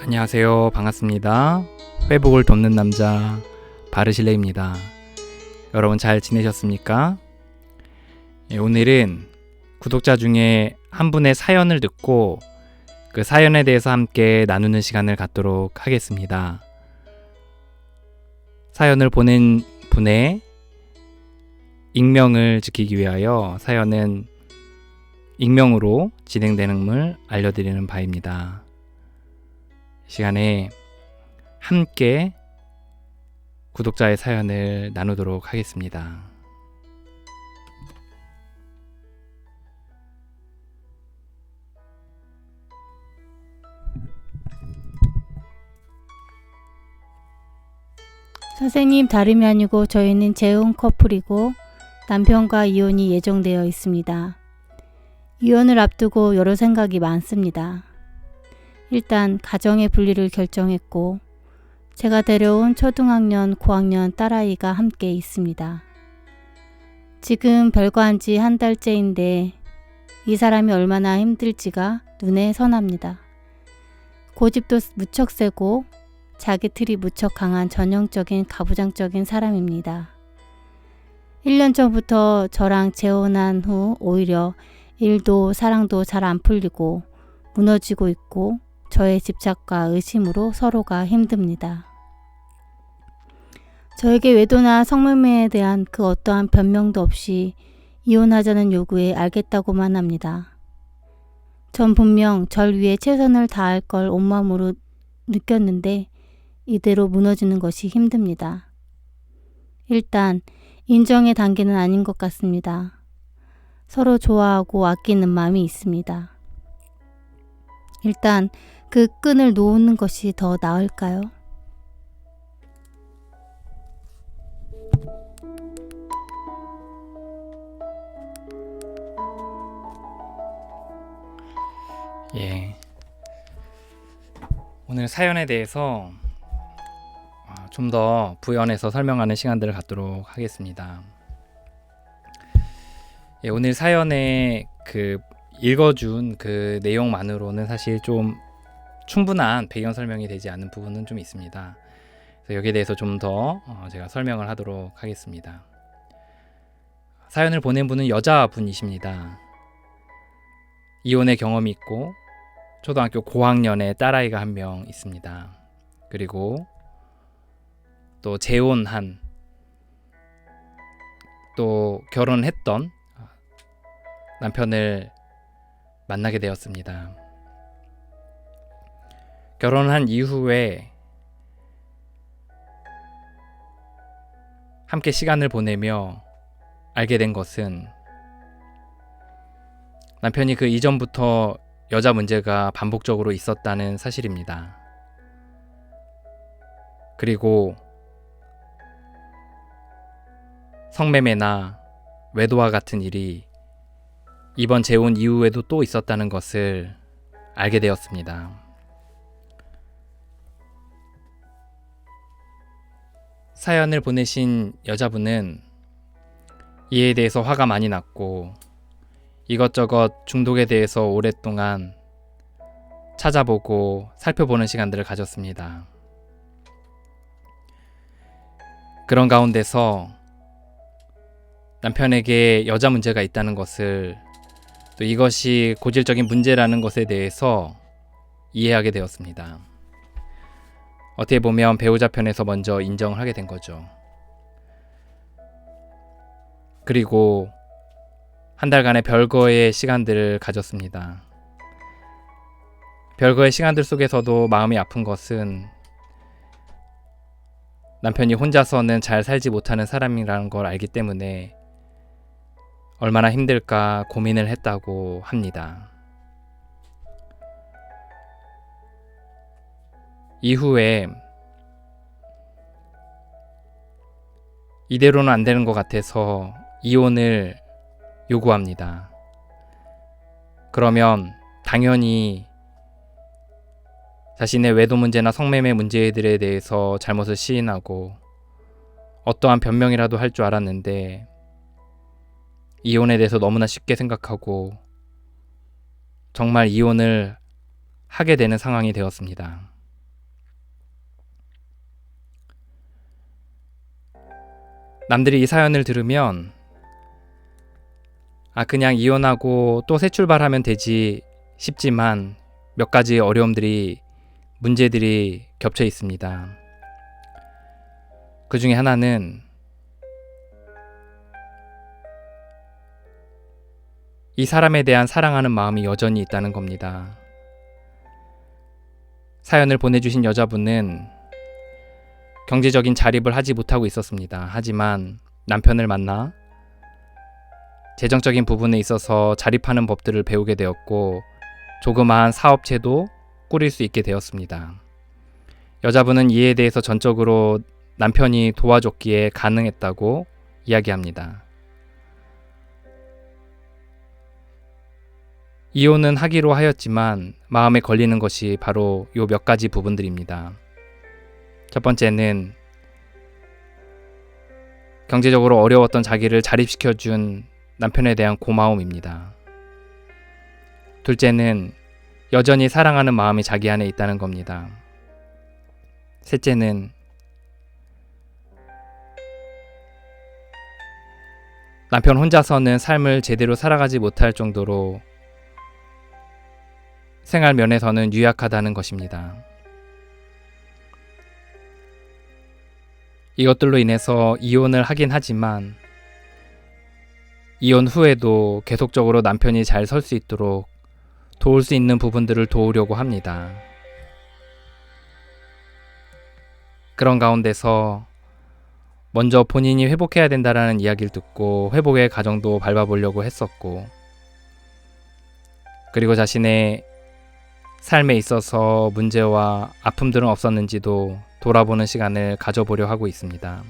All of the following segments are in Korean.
안녕하세요. 반갑습니다. 회복을 돕는 남자 바르실레입니다. 여러분 잘 지내셨습니까? 오늘은 구독자 중에 한 분의 사연을 듣고 그 사연에 대해서 함께 나누는 시간을 갖도록 하겠습니다. 사연을 보낸 분의 익명을 지키기 위하여 사연은 익명으로 진행되는 걸 알려드리는 바입니다. 시간에 함께 구독자의 사연을 나누도록 하겠습니다. 선생님, 다름이 아니고 저희는 재혼 커플이고 남편과 이혼이 예정되어 있습니다. 이혼을 앞두고 여러 생각이 많습니다. 일단 가정의 분리를 결정했고 제가 데려온 초등학년, 고학년 딸아이가 함께 있습니다. 지금 별거한 지 한 달째인데 이 사람이 얼마나 힘들지가 눈에 선합니다. 고집도 무척 세고 자기 틀이 무척 강한 전형적인 가부장적인 사람입니다. 1년 전부터 저랑 재혼한 후 오히려 일도 사랑도 잘 안 풀리고 무너지고 있고 저의 집착과 의심으로 서로가 힘듭니다. 저에게 외도나 성매매에 대한 그 어떠한 변명도 없이 이혼하자는 요구에 알겠다고만 합니다. 전 분명 절 위해 최선을 다할 걸 온마음으로 느꼈는데 이대로 무너지는 것이 힘듭니다. 일단 인정의 단계는 아닌 것 같습니다. 서로 좋아하고 아끼는 마음이 있습니다. 일단 그 끈을 놓는 것이 더 나을까요? 오늘 사연에 대해서 좀 더 부연해서 설명하는 시간들을 갖도록 하겠습니다. 오늘 사연에 읽어준 그 내용만으로는 사실 좀 충분한 배경 설명이 되지 않는 부분은 좀 있습니다. 그래서 여기에 대해서 좀 더 제가 설명을 하도록 하겠습니다. 사연을 보낸 분은 여자분이십니다. 이혼의 경험이 있고 초등학교 고학년에 딸아이가 한 명 있습니다. 그리고 또 재혼한 또 결혼했던 남편을 만나게 되었습니다. 결혼한 이후에 함께 시간을 보내며 알게 된 것은 남편이 그 이전부터 여자 문제가 반복적으로 있었다는 사실입니다. 그리고 성매매나 외도와 같은 일이 이번 재혼 이후에도 또 있었다는 것을 알게 되었습니다. 사연을 보내신 여자분은 이에 대해서 화가 많이 났고 이것저것 중독에 대해서 오랫동안 찾아보고 살펴보는 시간들을 가졌습니다. 그런 가운데서 남편에게 여자 문제가 있다는 것을 또 이것이 고질적인 문제라는 것에 대해서 이해하게 되었습니다. 어떻게 보면 배우자 편에서 먼저 인정을 하게 된 거죠. 그리고 한 달간의 별거의 시간들을 가졌습니다. 별거의 시간들 속에서도 마음이 아픈 것은 남편이 혼자서는 잘 살지 못하는 사람이라는 걸 알기 때문에 얼마나 힘들까 고민을 했다고 합니다. 이후에 이대로는 안 되는 것 같아서 이혼을 요구합니다. 그러면 당연히 자신의 외도 문제나 성매매 문제들에 대해서 잘못을 시인하고 어떠한 변명이라도 할 줄 알았는데 이혼에 대해서 너무나 쉽게 생각하고 정말 이혼을 하게 되는 상황이 되었습니다. 남들이 이 사연을 들으면 그냥 이혼하고 또 새 출발하면 되지 싶지만 몇 가지 어려움들이, 문제들이 겹쳐 있습니다. 그 중에 하나는 이 사람에 대한 사랑하는 마음이 여전히 있다는 겁니다. 사연을 보내주신 여자분은 경제적인 자립을 하지 못하고 있었습니다. 하지만 남편을 만나 재정적인 부분에 있어서 자립하는 법들을 배우게 되었고 조그마한 사업체도 꾸릴 수 있게 되었습니다. 여자분은 이에 대해서 전적으로 남편이 도와줬기에 가능했다고 이야기합니다. 이혼은 하기로 하였지만 마음에 걸리는 것이 바로 요 몇 가지 부분들입니다. 첫 번째는 경제적으로 어려웠던 자기를 자립시켜준 남편에 대한 고마움입니다. 둘째는 여전히 사랑하는 마음이 자기 안에 있다는 겁니다. 셋째는 남편 혼자서는 삶을 제대로 살아가지 못할 정도로 생활 면에서는 유약하다는 것입니다. 이것들로 인해서 이혼을 하긴 하지만 이혼 후에도 계속적으로 남편이 잘 설 수 있도록 도울 수 있는 부분들을 도우려고 합니다. 그런 가운데서 먼저 본인이 회복해야 된다라는 이야기를 듣고 회복의 과정도 밟아보려고 했었고, 그리고 자신의 삶에 있어서 문제와 아픔들은 없었는지도 돌아보는 시간을 가져보려 하고 있습니다.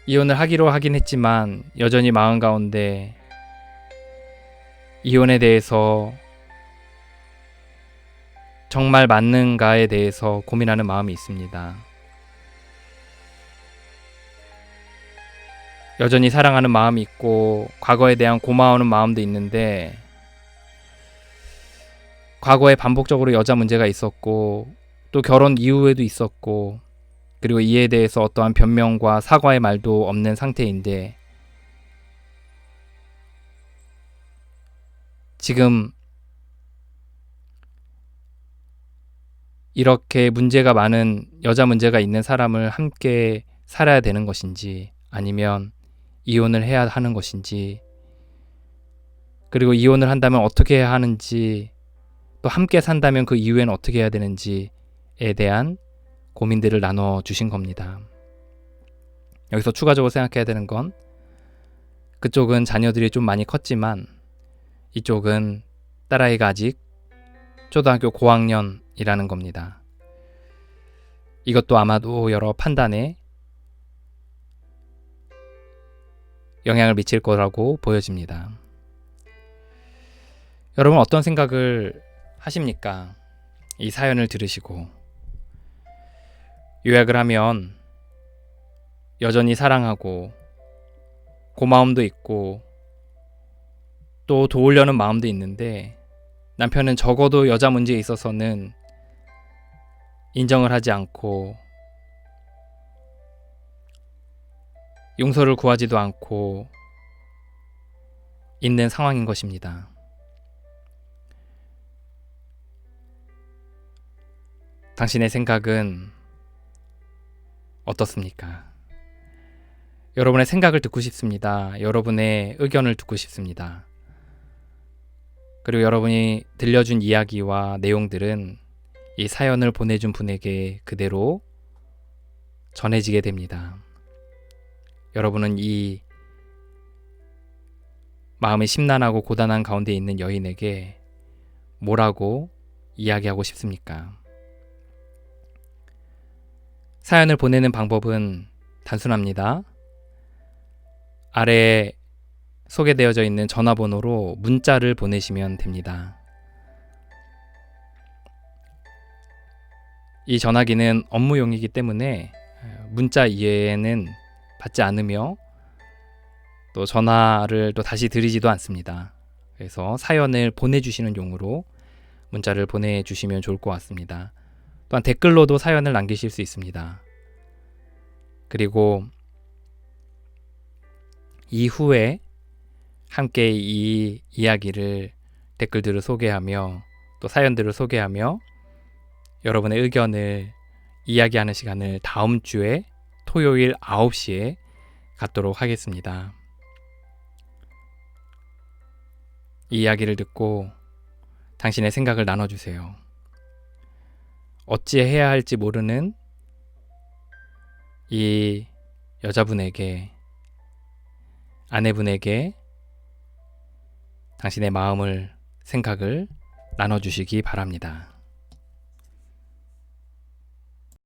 이혼을 하기로 하긴 했지만 여전히 마음 가운데 이혼에 대해서 정말 맞는가에 대해서 고민하는 마음이 있습니다. 여전히 사랑하는 마음이 있고 과거에 대한 고마워하는 마음도 있는데 과거에 반복적으로 여자 문제가 있었고 또 결혼 이후에도 있었고 그리고 이에 대해서 어떠한 변명과 사과의 말도 없는 상태인데 지금 이렇게 문제가 많은 여자 문제가 있는 사람을 함께 살아야 되는 것인지 아니면 이혼을 해야 하는 것인지 그리고 이혼을 한다면 어떻게 해야 하는지 또 함께 산다면 그 이후에는 어떻게 해야 되는지에 대한 고민들을 나눠주신 겁니다. 여기서 추가적으로 생각해야 되는 건 그쪽은 자녀들이 좀 많이 컸지만 이쪽은 딸아이가 아직 초등학교 고학년이라는 겁니다. 이것도 아마도 여러 판단에 영향을 미칠 거라고 보여집니다. 여러분 어떤 생각을 하십니까? 이 사연을 들으시고 요약을 하면 여전히 사랑하고 고마움도 있고 또 도우려는 마음도 있는데 남편은 적어도 여자 문제에 있어서는 인정을 하지 않고 용서를 구하지도 않고 있는 상황인 것입니다. 당신의 생각은 어떻습니까? 여러분의 생각을 듣고 싶습니다. 여러분의 의견을 듣고 싶습니다. 그리고 여러분이 들려준 이야기와 내용들은 이 사연을 보내준 분에게 그대로 전해지게 됩니다. 여러분은 이 마음이 심란하고 고단한 가운데 있는 여인에게 뭐라고 이야기하고 싶습니까? 사연을 보내는 방법은 단순합니다. 아래에 소개되어져 있는 전화번호로 문자를 보내시면 됩니다. 이 전화기는 업무용이기 때문에 문자 이외에는 받지 않으며 또 전화를 또 다시 드리지도 않습니다. 그래서 사연을 보내주시는 용으로 문자를 보내주시면 좋을 것 같습니다. 또한 댓글로도 사연을 남기실 수 있습니다. 그리고 이후에 함께 이 이야기를 댓글들을 소개하며 또 사연들을 소개하며 여러분의 의견을 이야기하는 시간을 다음 주에 토요일 9시에 갖도록 하겠습니다. 이 이야기를 듣고 당신의 생각을 나눠주세요. 어찌해야 할지 모르는 이 여자분에게, 아내분에게 당신의 마음을, 생각을 나눠주시기 바랍니다.